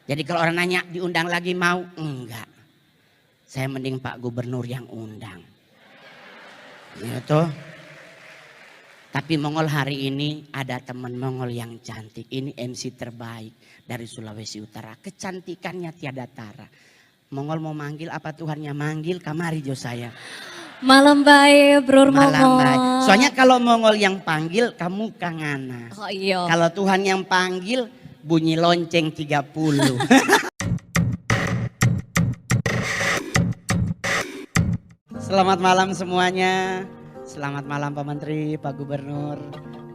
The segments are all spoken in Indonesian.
Jadi kalau orang nanya diundang lagi mau? Enggak. Saya mending Pak Gubernur yang undang. Gitu. Tapi Mongol hari ini ada teman Mongol yang cantik. Ini MC terbaik dari Sulawesi Utara. Kecantikannya tiada tara. Mongol mau manggil apa Tuhannya manggil, kamari jo saya. Malam baik, Bro Malam Momo. baik. Soalnya kalau Mongol yang panggil, kamu kangana. Oh iya. Kalau Tuhan yang panggil, bunyi lonceng 30. Selamat malam semuanya. Selamat malam Pak Menteri, Pak Gubernur,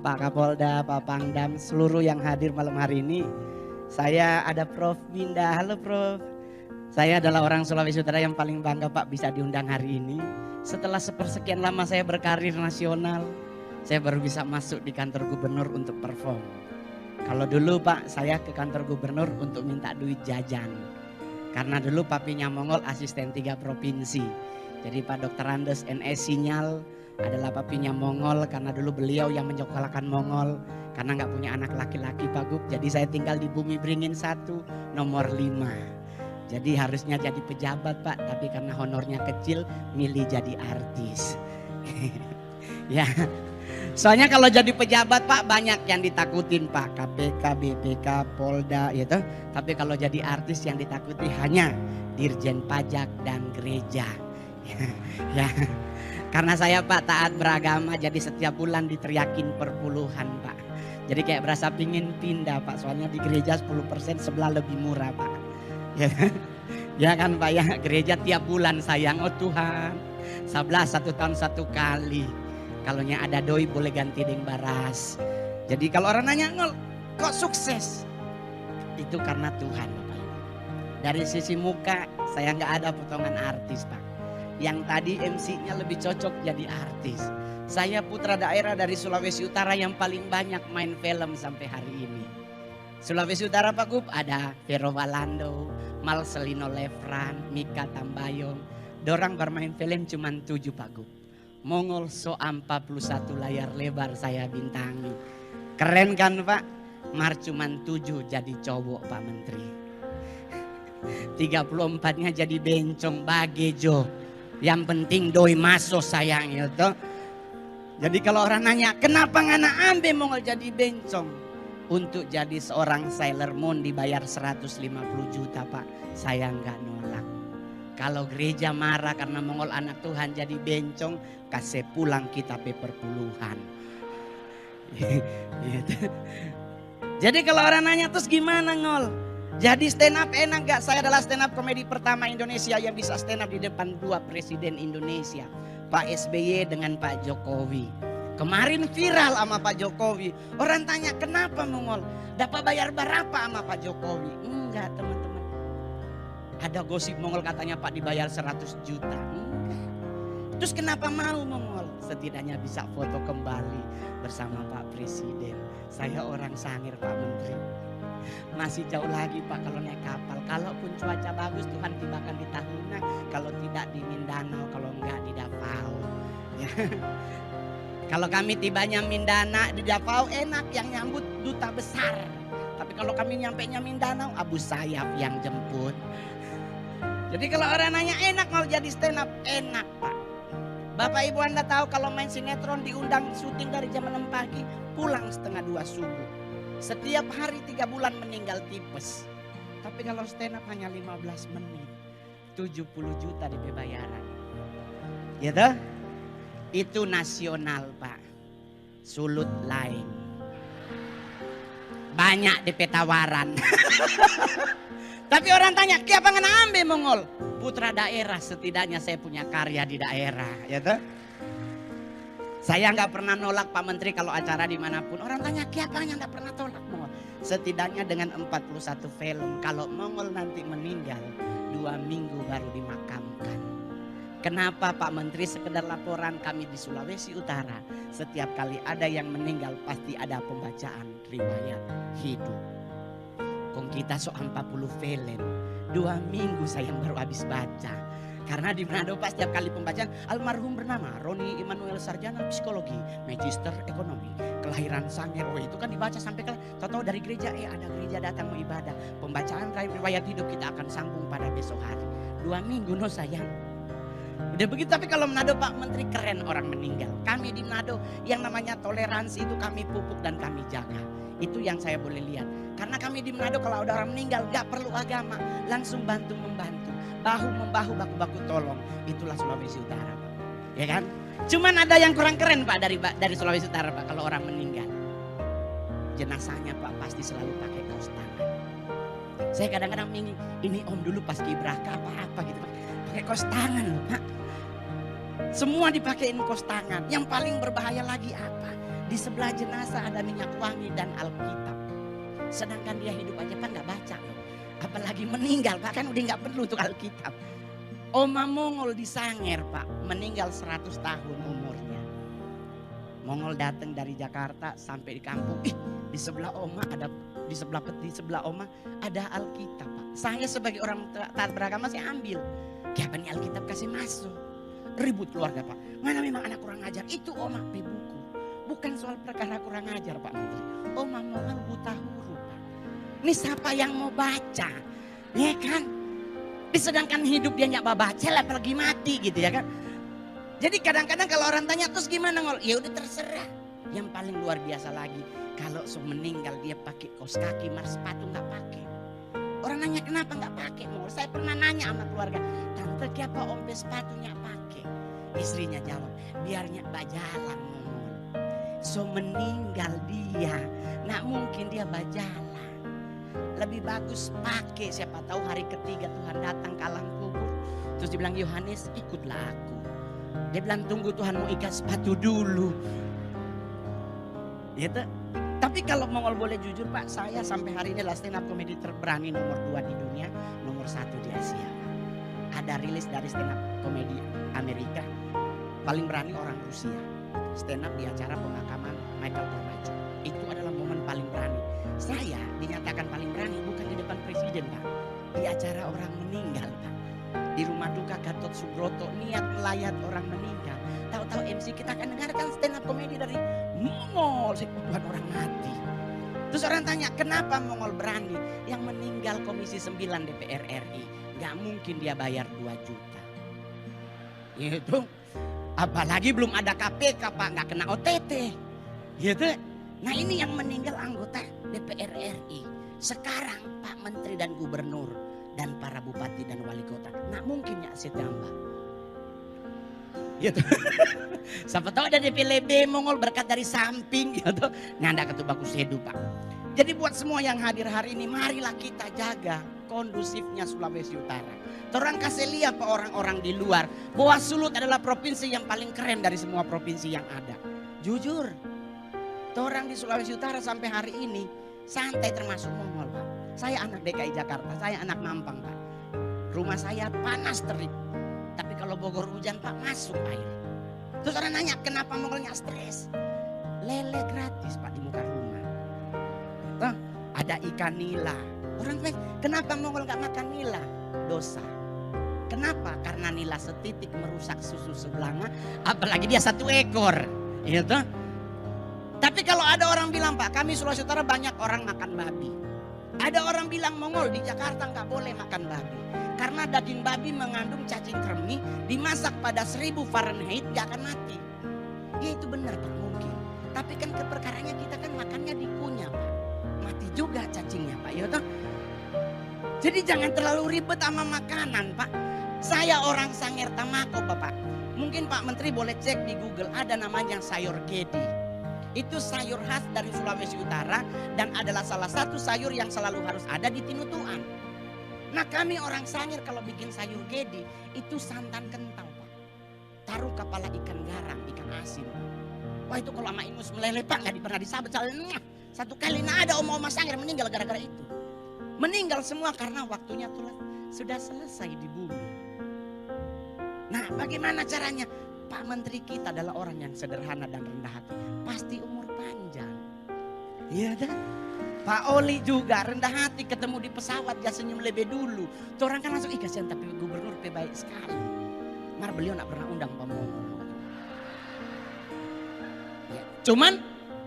Pak Kapolda, Pak Pangdam, seluruh yang hadir malam hari ini. Saya ada Prof Winda. Halo Prof. Saya adalah orang Sulawesi Utara yang paling bangga Pak bisa diundang hari ini. Setelah sepersekian lama saya berkarir nasional, saya baru bisa masuk di kantor gubernur untuk perform. Kalau dulu Pak, saya ke kantor gubernur untuk minta duit jajan. Karena dulu papinya Mongol asisten 3 provinsi. Jadi Pak Dr. Andes NS Sinyal adalah papinya Mongol karena dulu beliau yang menyekolahkan Mongol. Karena nggak punya anak laki-laki Pak Gub, jadi saya tinggal di Bumi Beringin 1 nomor 5. Jadi harusnya jadi pejabat Pak, tapi karena honornya kecil milih jadi artis. Ya, soalnya kalau jadi pejabat Pak banyak yang ditakutin Pak, KPK, BPK, Polda gitu. Tapi kalau jadi artis yang ditakuti hanya Dirjen Pajak dan gereja. Ya, karena saya Pak taat beragama, jadi setiap bulan diteriakin perpuluhan Pak. Jadi kayak berasa pingin pindah Pak, soalnya di gereja 10% sebelah lebih murah Pak. Ya kan Pak ya, gereja tiap bulan sayang, oh Tuhan, sebelah 1 tahun 1 kali. Kalaunya ada doi boleh ganti deng baras. Jadi kalau orang nanya, Ngol kok sukses? Itu karena Tuhan Bapak Ibu. Dari sisi muka saya nggak ada potongan artis Pak. Yang tadi MC-nya lebih cocok jadi artis. Saya putra daerah dari Sulawesi Utara yang paling banyak main film sampai hari ini. Sulawesi Utara Pak Gub ada Vero Walando, Marcelino Lefran, Mika Tambayong. Dorang bermain film cuma 7 Pak Gub. Mongol so 41 layar lebar saya bintangi. Keren kan Pak? Mar cuma 7 jadi cowok Pak Menteri. 34-nya jadi bencong bagejo. Yang penting doi masuk sayang itu. Jadi kalau orang nanya kenapa ngana ambe Mongol jadi bencong? Untuk jadi seorang Sailor Moon dibayar 150 juta Pak. Saya nggak nolak. Kalau gereja marah karena Mongol anak Tuhan jadi bencong, kasih pulang kita perpuluhan. Jadi kalau orang nanya terus gimana Ngol? Jadi stand up enak gak? Saya adalah stand up komedi pertama Indonesia yang bisa stand up di depan 2 presiden Indonesia. Pak SBY dengan Pak Jokowi. Kemarin viral sama Pak Jokowi. Orang tanya kenapa Mongol? Dapat bayar berapa sama Pak Jokowi? Enggak teman-teman. Ada gosip Mongol katanya Pak dibayar 100 juta. Enggak. Terus kenapa mau Mongol? Setidaknya bisa foto kembali bersama Pak Presiden. Saya orang Sangir Pak Menteri. Masih jauh lagi Pak kalau naik kapal. Kalaupun cuaca bagus Tuhan tibakan di Tahuna. Kalau tidak di Mindanao, kalau enggak di Davao. Ya. Kalau kami tibanya Mindanao di Davao enak yang nyambut duta besar. Tapi kalau kami nyampenya Mindanao Abu Sayyaf yang jemput. Jadi kalau orang nanya enak mau jadi stand up, enak Pak. Bapak Ibu Anda tahu kalau main sinetron diundang syuting dari jam 6 pagi pulang setengah 2 subuh. Setiap hari 3 bulan meninggal tipes. Tapi kalau stand up hanya 15 menit. 70 juta DP bayaran. Gitu? Itu nasional Pak. Sulut lain. Banyak DP tawaran. Tapi orang tanya, kenapa ngana ambil Mongol? Putra daerah, setidaknya saya punya karya di daerah. Gitu? Saya nggak pernah nolak Pak Menteri kalau acara dimanapun. Orang tanya, kenapa nggak pernah tolak Mongol? Setidaknya dengan 41 film. Kalau Mongol nanti meninggal, 2 minggu baru dimakamkan. Kenapa Pak Menteri? Sekedar laporan kami di Sulawesi Utara. Setiap kali ada yang meninggal pasti ada pembacaan riwayat hidup. Kong kita so 40 film. 2 minggu saya baru habis baca. Karena di Manado pas setiap kali pembacaan, almarhum bernama Roni Immanuel Sarjana Psikologi, Magister Ekonomi, kelahiran Sangir. Oh itu kan dibaca sampai ke tahu dari gereja, ada gereja datang mau ibadah. Pembacaan riwayat hidup kita akan sambung pada besok hari. 2 minggu no sayang. Udah begitu, tapi kalau Manado Pak Menteri keren orang meninggal. Kami di Manado yang namanya toleransi itu kami pupuk dan kami jaga. Itu yang saya boleh lihat. Karena kami di Manado kalau ada orang meninggal gak perlu agama, langsung bantu membantu. Bahu membahu, baku-baku tolong. Itulah Sulawesi Utara Pak. Ya kan? Cuman ada yang kurang keren Pak dari Sulawesi Utara Pak. Kalau orang meninggal, jenazahnya Pak pasti selalu pakai kaos tangan. Saya kadang-kadang ini om dulu pas kibraka apa-apa gitu Pak. Pakai kaos tangan loh Pak. Semua dipakein kaos tangan. Yang paling berbahaya lagi apa? Di sebelah jenazah ada minyak wangi dan Alkitab. Sedangkan dia hidup aja Pak gak baca loh. Apalagi meninggal Pak, kan udah gak perlu untuk Alkitab. Oma Mongol di Sangir Pak, meninggal 100 tahun umurnya. Mongol datang dari Jakarta sampai di kampung. Di sebelah Oma ada, di sebelah Oma ada Alkitab Pak. Saya sebagai orang taat beragama saya ambil. Kapan nih Alkitab kasih masuk? Ribut keluarga Pak. Mana memang anak kurang ajar? Itu Oma beli buku. Bukan soal perkara kurang ajar Pak Menteri. Oma Mongol buta huruf Pak. Ini siapa yang mau baca? Ya kan? Sedangkan hidup dia nggak baca, apalagi mati gitu ya kan? Jadi kadang-kadang kalau orang tanya terus gimana Ngol? Ya udah terserah. Yang paling luar biasa lagi, kalau meninggal dia pakai kaos kaki, sepatu nggak pakai. Orang nanya kenapa nggak pakai Ngol? Saya pernah nanya sama keluarga, tante kenapa om sepatunya pakai? Istrinya jawab, biarnya bajalan Ngol. Meninggal dia, nggak mungkin dia bajalan. Lebih bagus pakai, siapa tahu hari ketiga Tuhan datang ke alam kubur. Terus dibilang Yohanes ikutlah aku. Dia bilang tunggu Tuhan mau ikat sepatu dulu. Gitu. Tapi kalau Mongol boleh jujur Pak, saya sampai hari ini adalah stand up comedy terberani nomor 2 di dunia, nomor 1 di Asia. Ada rilis dari stand up comedy Amerika, paling berani orang Rusia. Stand up di acara pemakaman Michael Gorbachev. Itu adalah momen paling berani. Saya dinyatakan paling berani bukan di depan presiden Pak. Di acara orang meninggal Pak. Di rumah duka Gatot Subroto niat melayat orang meninggal. Tahu-tahu MC kita akan dengarkan stand up komedi dari Mongol. Bukan orang mati. Terus orang tanya kenapa Mongol berani? Yang meninggal Komisi 9 DPR RI. Gak mungkin dia bayar 2 juta. Gitu. Apalagi belum ada KPK Pak. Gak kena OTT. Gitu. Nah ini yang meninggal anggota DPR RI. Sekarang Pak Menteri dan Gubernur dan para bupati dan wali kota. Nah mungkin ya saya tambah. Gitu. Siapa tahu ada DPLB Mongol berkat dari samping gitu. Nanda ketubaku sedu Pak. Jadi buat semua yang hadir hari ini, marilah kita jaga kondusifnya Sulawesi Utara. Orang kasih lihat Pak orang-orang di luar bahwa Sulut adalah provinsi yang paling keren dari semua provinsi yang ada. Jujur. Orang di Sulawesi Utara sampai hari ini santai termasuk Mongol Pak. Saya anak DKI Jakarta, saya anak Mampang Pak. Rumah saya panas terik. Tapi kalau Bogor hujan Pak masuk air. Terus orang nanya kenapa Mongolnya stres? Lele gratis Pak di muka rumah. Tuh, ada ikan nila. Orang tanya kenapa Mongol gak makan nila? Dosa. Kenapa? Karena nila setitik merusak susu sebelanga. Apalagi dia 1 ekor. Gitu. Tapi kalau ada orang bilang Pak, kami Sulawesi Utara banyak orang makan babi. Ada orang bilang Mongol di Jakarta nggak boleh makan babi. Karena daging babi mengandung cacing kremi, dimasak pada 1000 Fahrenheit nggak akan mati. Ya itu benar Pak mungkin. Tapi kan keperkaranya kita kan makannya dikunyah Pak. Mati juga cacingnya Pak. Ya toh? Jadi jangan terlalu ribet sama makanan Pak. Saya orang Sangir Tamako Bapak. Mungkin Pak Menteri boleh cek di Google ada namanya sayur gedi. Itu sayur khas dari Sulawesi Utara dan adalah salah satu sayur yang selalu harus ada di Tinutuan. Nah kami orang Sangir kalau bikin sayur gedi itu santan kental Pak. Taruh kepala ikan garang, ikan asin. Wah itu kalau sama ingus meleleh Pak gak pernah disabet. Satu kali nah ada oma-oma Sangir meninggal gara-gara itu. Meninggal semua karena waktunya sudah selesai di bumi. Nah bagaimana caranya? Pak Menteri kita adalah orang yang sederhana dan rendah hati. Pasti umur panjang. Iya kan? Pak Oli juga rendah hati ketemu di pesawat dia senyum lebih dulu. Tuh orang kan langsung kasihan tapi gubernur baik sekali. Mar beliau nak pernah undang Pak Mongol. Ya, cuman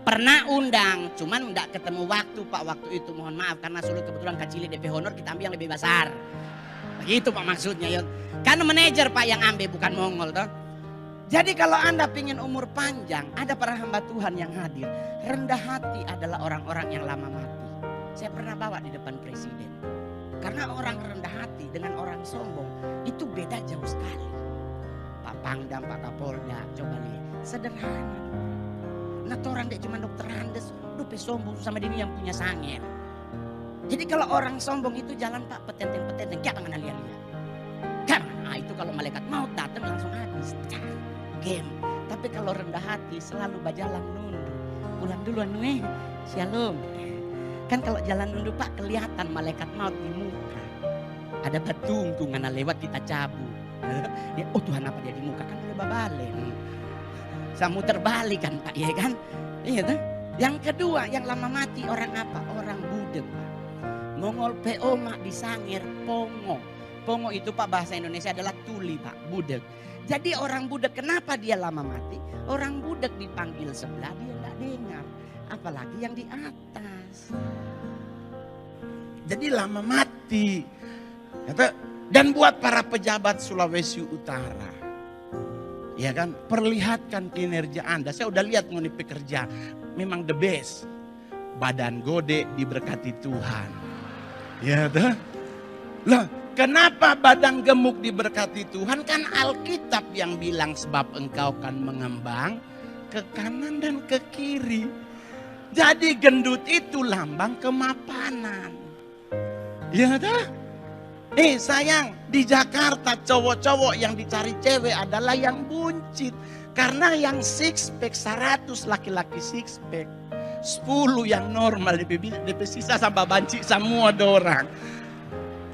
pernah undang, cuman enggak ketemu waktu Pak waktu itu, mohon maaf karena sulit kebetulan kecil DP honor kita ambil yang lebih besar. Begitu Pak maksudnya ya. Karena manajer Pak yang ambil bukan Mongol toh. Jadi kalau Anda pingin umur panjang, ada para hamba Tuhan yang hadir. Rendah hati adalah orang-orang yang lama mati. Saya pernah bawa di depan presiden. Karena orang rendah hati dengan orang sombong itu beda jauh sekali. Pak Pangdam, Pak Kapolda, coba lihat. Sederhana. Nah orang dia cuma dokter Andes, dupe sombong sama diri yang punya sangir. Jadi kalau orang sombong itu jalan Pak petenteng-petenteng, kayak mana lihat-lihat. Karena itu kalau malaikat maut datang langsung habis. Game. Tapi kalau rendah hati selalu berjalan nunduk. Pulang duluan nih, shalom. Kan kalau jalan nunduk Pak kelihatan malaikat maut di muka. Ada batung tuh ngana lewat kita cabut. Dia, oh Tuhan apa dia di muka kan boleh babalen. Samu terbalik kan Pak, ya kan? Iya tuh. Yang kedua yang lama mati orang apa? Orang budek Pak. Mongol PO mak disangir pongo. Pongo itu Pak bahasa Indonesia adalah tuli Pak, budek. Jadi orang budek kenapa dia lama mati? Orang budek dipanggil sebelah dia tidak dengar. Apalagi yang di atas. Jadi lama mati. Dan buat para pejabat Sulawesi Utara. Ya kan, perlihatkan kinerja Anda. Saya udah lihat ngoni pekerja. Memang the best. Badan gede diberkati Tuhan. Ya tuh. Loh, kenapa badan gemuk diberkati Tuhan? Kan Alkitab yang bilang sebab engkau kan mengembang ke kanan dan ke kiri. Jadi gendut itu lambang kemapanan. Ya dah. Sayang, di Jakarta cowok-cowok yang dicari cewek adalah yang buncit. Karena yang six pack 100 laki-laki six pack. 10 yang normal DP sisa sama banci semua dorang.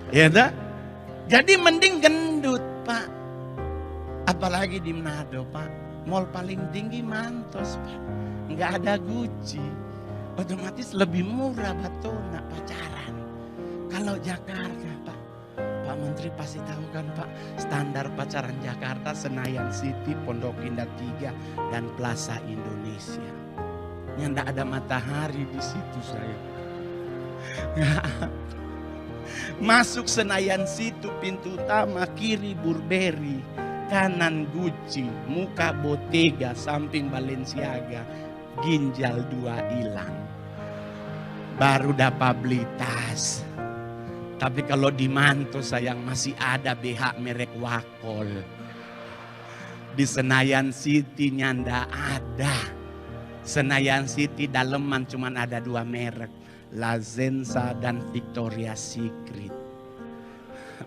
Ya dah. Jadi mending gendut Pak. Apalagi di Manado Pak. Mall paling tinggi Mantos Pak. Enggak ada Gucci. Otomatis lebih murah batona pacaran. Kalau Jakarta Pak. Pak Menteri pasti tahu kan Pak. Standar pacaran Jakarta Senayan City, Pondok Indah 3 dan Plaza Indonesia. Yang enggak ada matahari di situ saya. Masuk Senayan situ pintu utama, kiri Burberry, kanan Gucci, muka Bottega, samping Balenciaga, ginjal 2 hilang. Baru dapat beli tas. Tapi kalau di Manto sayang masih ada BH merek Wakol. Di Senayan City nyanda ada. Senayan City daleman cuman ada 2 merek. Lazenza dan Victoria's Secret.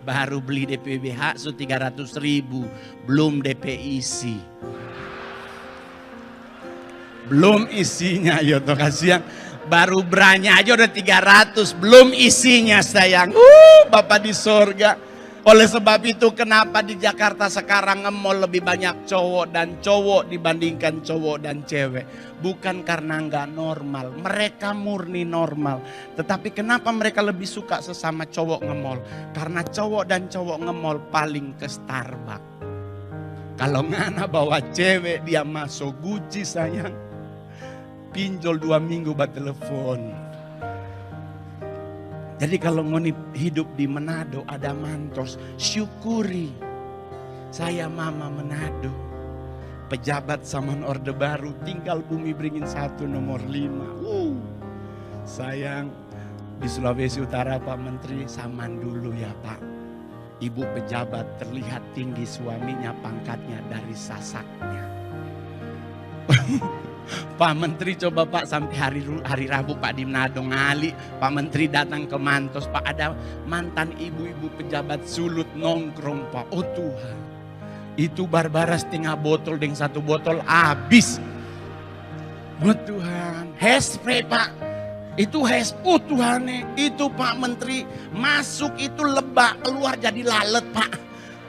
Baru beli DP BH 300.000, belum DP isi. Belum isinya ya toh kasihan. Baru branya aja udah 300, belum isinya sayang. Bapak di sorga. Oleh sebab itu kenapa di Jakarta sekarang nge-mall lebih banyak cowok dan cowok dibandingkan cowok dan cewek. Bukan karena nggak normal, mereka murni normal. Tetapi kenapa mereka lebih suka sesama cowok nge-mall? Karena cowok dan cowok nge-mall paling ke Starbucks. Kalau ngana bawa cewek dia masuk Gucci sayang. Pinjol 2 minggu buat telepon. Jadi kalau ngoni hidup di Manado ada Mantos, syukuri. Saya mama Manado. Pejabat zaman Orde Baru tinggal Bumi Beringin 1 nomor 5. Sayang di Sulawesi Utara Pak Menteri saman dulu ya Pak. Ibu pejabat terlihat tinggi suaminya pangkatnya dari sasaknya. Pak Menteri coba Pak sampai hari Rabu Pak di Manado ngali. Pak Menteri datang ke Mantos Pak, ada mantan ibu-ibu pejabat sulut nongkrong Pak. Oh Tuhan, itu Barbara setengah botol dengan 1 botol habis. Oh Tuhan, hairspray Pak. Itu oh Tuhan, itu Pak Menteri masuk itu lebak, keluar jadi lalat Pak.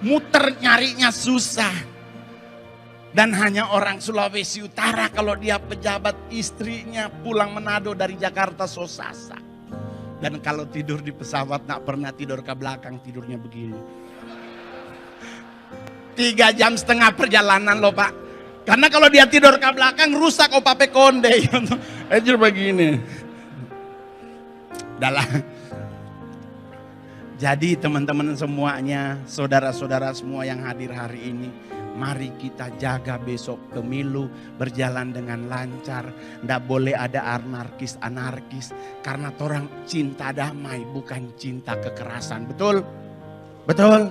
Muter nyarinya susah. Dan hanya orang Sulawesi Utara kalau dia pejabat istrinya pulang Manado dari Jakarta sosasa. Dan kalau tidur di pesawat tak pernah tidur ke belakang, tidurnya begini. 3,5 jam perjalanan loh Pak. Karena kalau dia tidur ke belakang rusak Pape Konde. Aja begini. Dalam. Jadi teman-teman semuanya, saudara-saudara semua yang hadir hari ini, mari kita jaga besok pemilu berjalan dengan lancar. Nggak boleh ada anarkis. Karena orang cinta damai bukan cinta kekerasan. Betul? Betul?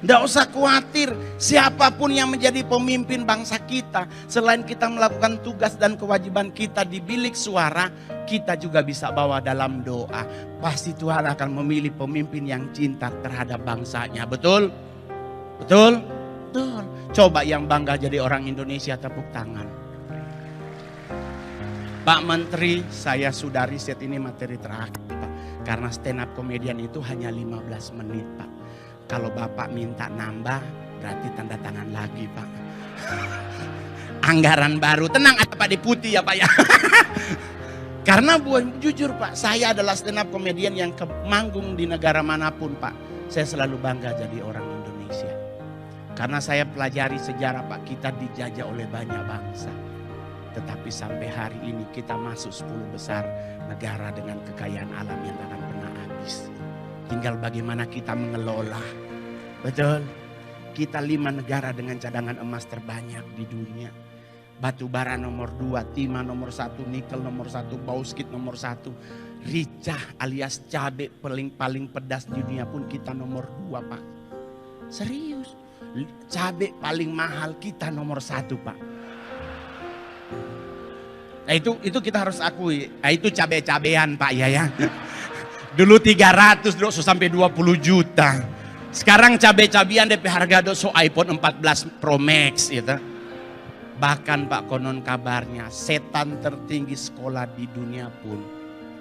Nggak usah khawatir siapapun yang menjadi pemimpin bangsa kita. Selain kita melakukan tugas dan kewajiban kita di bilik suara, kita juga bisa bawa dalam doa. Pasti Tuhan akan memilih pemimpin yang cinta terhadap bangsanya. Betul? Betul? Betul. Coba yang bangga jadi orang Indonesia, tepuk tangan. Pak Menteri, saya sudah riset ini materi terakhir Pak. Karena stand up comedian itu hanya 15 menit Pak. Kalau Bapak minta nambah, berarti tanda tangan lagi Pak. Anggaran baru, tenang aja Pak, Deputi ya Pak ya. Karena jujur Pak, saya adalah stand up comedian yang manggung di negara manapun Pak. Saya selalu bangga jadi orang Indonesia. Karena saya pelajari sejarah Pak, kita dijajah oleh banyak bangsa. Tetapi sampai hari ini kita masuk 10 besar negara dengan kekayaan alam yang tak akan pernah habis. Tinggal bagaimana kita mengelola. Betul. Kita 5 negara dengan cadangan emas terbanyak di dunia. Batu bara nomor 2, timah nomor 1, nikel nomor 1, bauxit nomor 1. Ricah alias cabai paling pedas di dunia pun kita nomor 2 Pak. Serius. Cabai paling mahal kita nomor 1 Pak. Nah itu kita harus akui. Nah itu cabai-cabean Pak ya. Dulu 300 dulu sampai 20 juta. Sekarang cabai-cabian DP harga do iPhone 14 Pro Max gitu. Bahkan Pak konon kabarnya setan tertinggi sekolah di dunia pun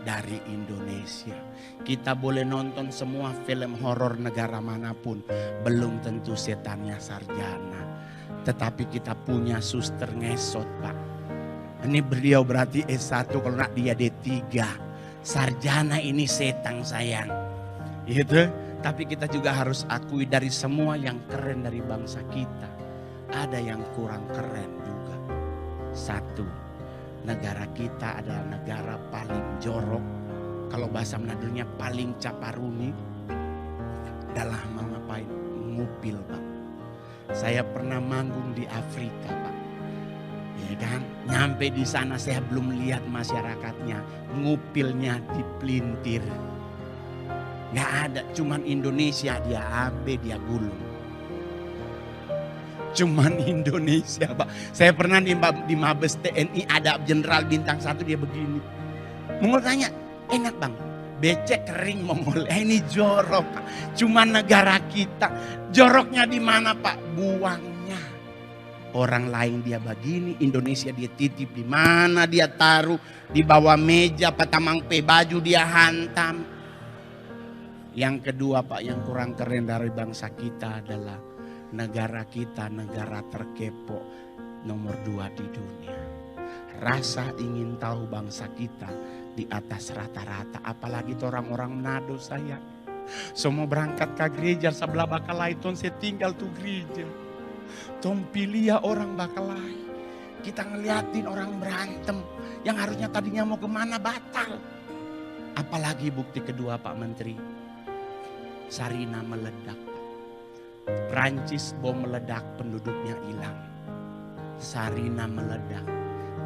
dari Indonesia. Kita boleh nonton semua film horor negara manapun, belum tentu setannya sarjana. Tetapi kita punya suster ngesot Pak. Ini beliau berarti S1, kalau nak dia D3. Sarjana ini setan sayang. Gitu. Tapi kita juga harus akui dari semua yang keren dari bangsa kita, ada yang kurang keren juga. 1, negara kita adalah negara paling jorok. Kalau bahasa Menadonya paling caparuni. Dalam ngapain? Ngupil Pak. Saya pernah manggung di Afrika Pak. Ya kan? Nyampe di sana saya belum lihat masyarakatnya. Ngupilnya dipelintir. Gak ada, cuman Indonesia dia ambil, dia gulung. Cuman Indonesia Pak. Saya pernah di Mabes TNI ada jenderal bintang 1 dia begini. Mongol tanya, enak Bang? Becek kering Mongol. Ini jorok Pak. Cuman negara kita. Joroknya di mana Pak? Buangnya. Orang lain dia begini, Indonesia dia titip di mana dia taruh, di bawah meja, patamang pe baju dia hantam. Yang kedua Pak, yang kurang keren dari bangsa kita adalah negara kita negara terkepo nomor 2 di dunia. Rasa ingin tahu bangsa kita di atas rata-rata, apalagi orang-orang Manado saya. Semua berangkat ke gereja sebelah Bakalai, ton saya tinggal tuh gereja. Tom pilih ya orang Bakalai. Kita ngeliatin orang berantem yang harusnya tadinya mau kemana batal. Apalagi bukti kedua Pak Menteri. Sarina meledak. Prancis bom meledak, penduduknya hilang. Sarina meledak.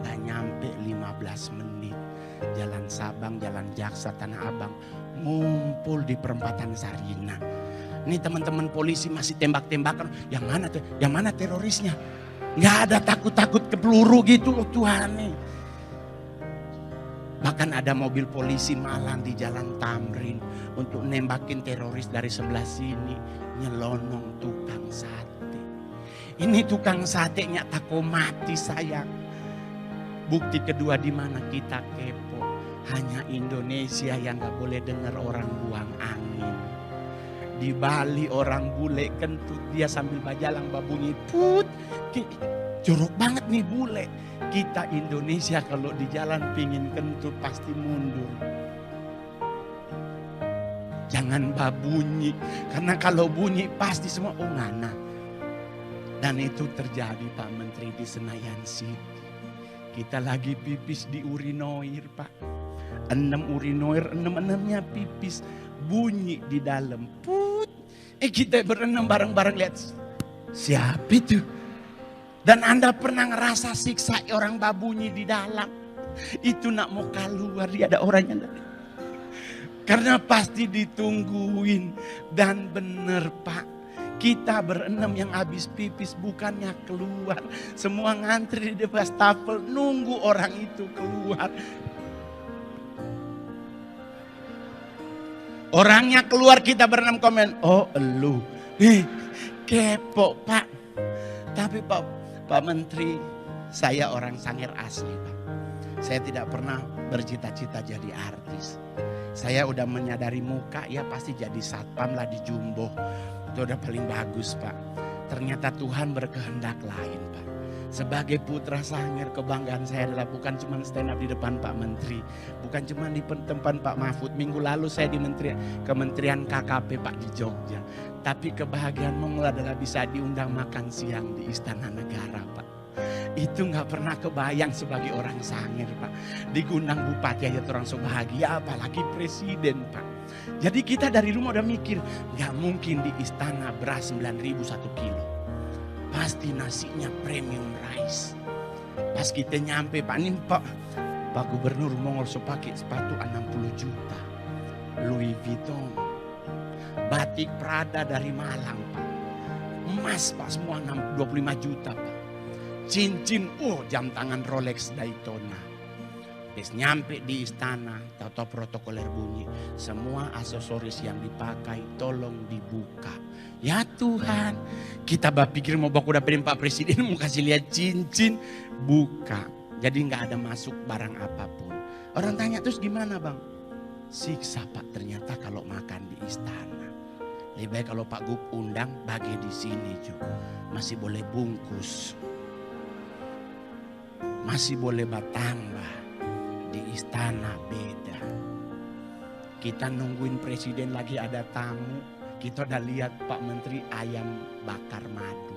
Gak nyampe 15 menit. Jalan Sabang, Jalan Jaksa, Tanah Abang. Ngumpul di perempatan Sarina. Ini teman-teman polisi masih tembak-tembakan. Yang mana terorisnya? Gak ada takut-takut ke peluru gitu. Oh Tuhan nih. Bahkan ada mobil polisi malang di Jalan Tamrin untuk nembakin teroris dari sebelah sini. Nyelonong tukang sate. Ini tukang satenya tako mati sayang. Bukti kedua di mana kita kepo. Hanya Indonesia yang gak boleh dengar orang buang angin. Di Bali orang bule kentut, dia sambil bajalang babunyi put. Jorok banget nih bule. Kita Indonesia kalau di jalan pingin kentut pasti mundur. Jangan babunyi, karena kalau bunyi pasti semua oh ngana. Dan itu terjadi Pak Menteri di Senayan City. Kita lagi pipis di urinoir Pak. 6 urinoir, 6-6-nya pipis. Bunyi di dalam. Put. Kita berenam bareng-bareng lihat. Siapa itu? Dan Anda pernah ngerasa siksa orang babunyi di dalam. Itu nak mau keluar, dia ada orangnya. Karena pasti ditungguin. Dan bener Pak, kita berenam yang habis pipis bukannya keluar. Semua ngantri di wastafel nunggu orang itu keluar. Orangnya keluar, kita berenam komen, oh elu. Kepo Pak. Tapi Pak Menteri, saya orang Sangir asli Pak. Saya tidak pernah bercita-cita jadi artis. Saya udah menyadari muka ya pasti jadi satpam lah di Jumbo. Itu udah paling bagus Pak. Ternyata Tuhan berkehendak lain Pak. Sebagai putra Sangir, kebanggaan saya adalah bukan cuma stand up di depan Pak Menteri. Bukan cuma di depan Pak Mahfud. Minggu lalu saya di Kementerian KKP Pak di Jogja. Tapi kebahagiaan Mongol adalah bisa diundang makan siang di Istana Negara Pak. Itu gak pernah kebayang sebagai orang Sangir Pak. Digundang bupati aja orang so bahagia, apalagi presiden Pak. Jadi kita dari rumah udah mikir, gak mungkin di istana beras 9.000 1 kilo. Pasti nasinya premium rice. Pas kita nyampe Pak, ini Pak Gubernur Mongol so pakai sepatu 60 juta. Louis Vuitton. Batik Prada dari Malang Pak. Emas Pak semua 25 juta Pak. Cincin, jam tangan Rolex Daytona. Terus nyampe di istana, tahu-tahu protokoler bunyi. Semua aksesoris yang dipakai tolong dibuka. Ya Tuhan, kita berpikir mau baku dapetin Pak Presiden mau kasih lihat cincin. Buka, jadi nggak ada masuk barang apapun. Orang tanya terus gimana Bang? Siksa Pak ternyata kalau makan di istana. Lebih baik kalau Pak Gub undang bagi di sini juga. Masih boleh bungkus. Masih boleh bertambah. Di istana beda. Kita nungguin presiden lagi ada tamu. Kita udah lihat Pak Menteri ayam bakar madu.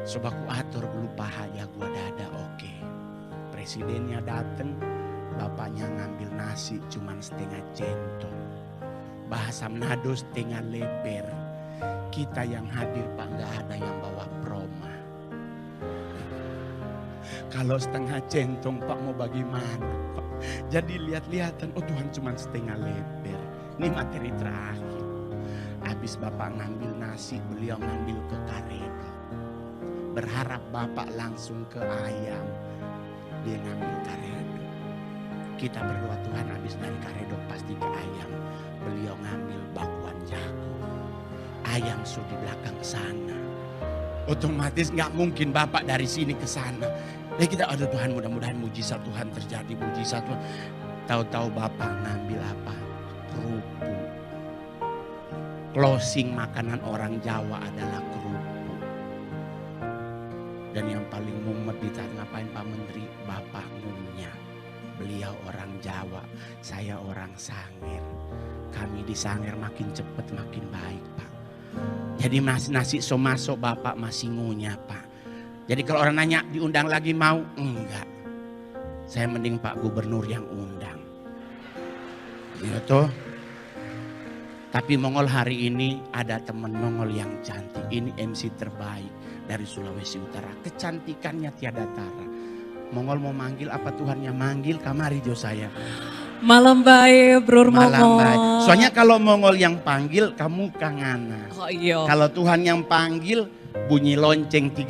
Sobaku atur dulu paha ya gua dada oke. Presidennya dateng. Bapaknya ngambil nasi cuman setengah centong. Bahasa Manado setengah leber. Kita yang hadir Pak gak ada yang bawa proma. Kalau setengah centong Pak mau bagaimana Pak? Jadi lihat-lihatan, oh Tuhan cuma setengah lebar. Ini materi terakhir. Habis Bapak ngambil nasi, beliau ngambil ke karedok. Berharap Bapak langsung ke ayam. Dia ngambil karedok. Kita berdoa Tuhan habis dari karedok pasti ke ayam. Beliau ngambil bakwan jago. Ayam su di belakang sana. Otomatis nggak mungkin Bapak dari sini ke sana. Jadi kita aduh Tuhan mudah-mudahan mujizat Tuhan terjadi, mujizat Tuhan. Tahu-tahu Bapak ngambil apa? Kerupuk. Closing makanan orang Jawa adalah kerupuk. Dan yang paling mumet ditanya ngapain Pak Menteri? Bapak ngunyah. Beliau orang Jawa, saya orang Sangir. Kami di Sangir makin cepat makin baik Pak. Jadi nasi so masuk Bapak masih ngunyah Pak. Jadi kalau orang nanya diundang lagi mau? Enggak. Saya mending Pak Gubernur yang undang. Gitu. Tapi Mongol hari ini ada teman Mongol yang cantik. Ini MC terbaik dari Sulawesi Utara. Kecantikannya tiada tara. Mongol mau manggil apa Tuhannya manggil kamari jo saya. Malam baik Bro Mongol. Malam baik. Soalnya kalau Mongol yang panggil kamu kangana. Oh iya. Kalau Tuhan yang panggil bunyi lonceng 30.